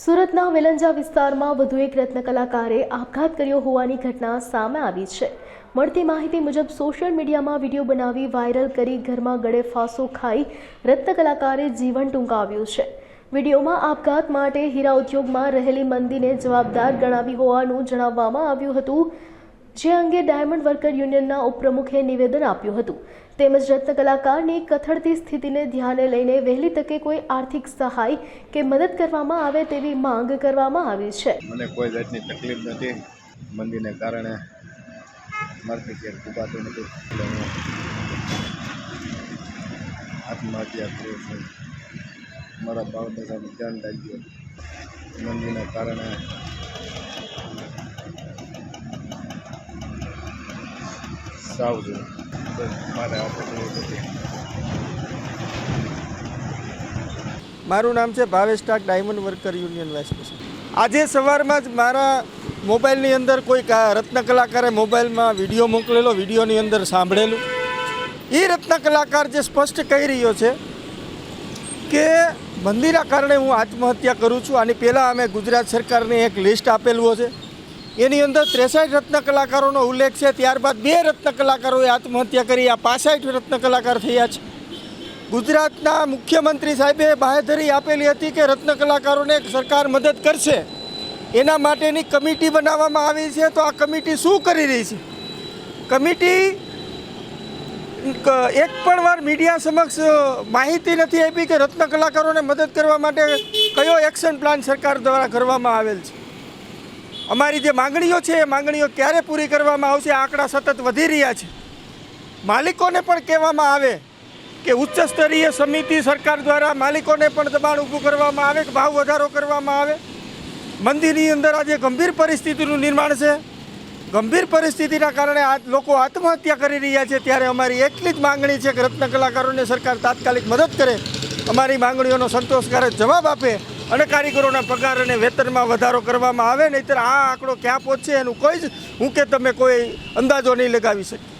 સુરતના વેલંજા વિસ્તારમાં વધુ એક રત્ન કલાકારે આપઘાત કર્યો હોવાની ઘટના સામે આવી છે। મળતી માહિતી મુજબ સોશિયલ મીડિયામાં વિડીયો બનાવી વાયરલ કરી ઘરમાં ગળે ફાંસો ખાઈ રત્ન કલાકારે જીવન ટૂંકાવ્યું છે। વિડીયોમાં આપઘાત માટે હીરા ઉદ્યોગમાં રહેલી મંદીને જવાબદાર ગણાવી હોવાનું જણાવવામાં આવ્યું હતું, જે અંગે ડાયમંડ વર્કર યુનિયનના ઉપપ્રમુખે નિવેદન આપ્યું હતું। તેમજ રત્ન કલાકારની કથળતી સ્થિતિને ધ્યાને લઈને વહેલી તકે કોઈ આર્થિક સહાય કે મદદ કરવામાં આવે તેવી માંગ કરવામાં આવી છે। મને કોઈ જાતની તકલીફ નથી, મંદીને કારણે મારથી ક્યાંક કુપાતું નથી, આત્મહત્યા કરું છું। મારા બાળ બચ્ચાનું ધ્યાન રાખજો, મંદીના કારણે સાવ છું, મારે મારું નામ છે Bhavesh Tak, diamond worker union vice president. આજે સવારમાં જ મારા મોબાઈલની અંદર કોઈ રત્ન કલાકારે મોબાઈલમાં વિડીયો મોકલેલો, વિડીયોની અંદર સાંભળેલું એ રત્ન કલાકાર જે સ્પષ્ટ કહી રહ્યો છે કે મંદીના કારણે હું આત્મહત્યા કરું છું। આની પહેલાં અમે ગુજરાત સરકારને એક લિસ્ટ આપેલું છે, એની અંદર 63 રત્ન કલાકારોનો ઉલ્લેખ છે। ત્યારબાદ 2 રત્ન કલાકારોએ આત્મહત્યા કરી, આ 65 રત્ન કલાકાર થયા છે। ગુજરાતના મુખ્યમંત્રી સાહેબે બાહેધરી આપેલી હતી કે રત્ન કલાકારોને સરકાર મદદ કરશે, એના માટેની કમિટી બનાવવામાં આવી છે। તો આ કમિટી શું કરી રહી છે? કમિટી એક પણ વાર મીડિયા સમક્ષ માહિતી નથી આપી કે રત્ન કલાકારોને મદદ કરવા માટે કયો એક્શન પ્લાન સરકાર દ્વારા કરવામાં આવેલ છે। અમારી જે માંગણીઓ છે એ માંગણીઓ ક્યારે પૂરી કરવામાં આવશે? આંકડા સતત વધી રહ્યા છે। માલિકોને પણ કહેવામાં આવે કે ઉચ્ચ સ્તરીય સમિતિ સરકાર દ્વારા માલિકોને પણ દબાણ ઊભું કરવામાં આવે કે ભાવ વધારો કરવામાં આવે। મંદીની અંદર આજે ગંભીર પરિસ્થિતિનું નિર્માણ છે, ગંભીર પરિસ્થિતિના કારણે આ લોકો આત્મહત્યા કરી રહ્યા છે। ત્યારે અમારી એટલી જ માંગણી છે કે રત્ન કલાકારોને સરકાર તાત્કાલિક મદદ કરે, અમારી માંગણીઓનો સંતોષકારક જવાબ આપે અને કારીગરોના પગાર અને વેતનમાં વધારો કરવામાં આવે। નહીંતર આ આંકડો ક્યાં પહોંચશે એનું કોઈ જ હું કે તમે કોઈ અંદાજો નહીં લગાવી શકે।